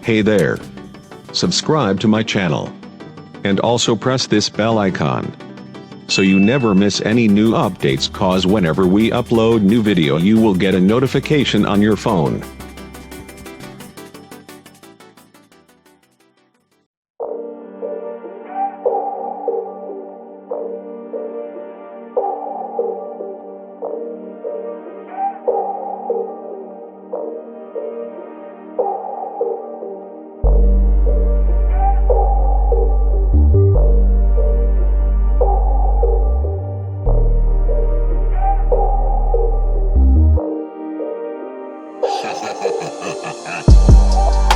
Hey there. Subscribe to my channel. And also press this bell icon, so you never miss any new updates, cause whenever we upload new video you will get a notification on your phone. Ha ha ha ha ha ha.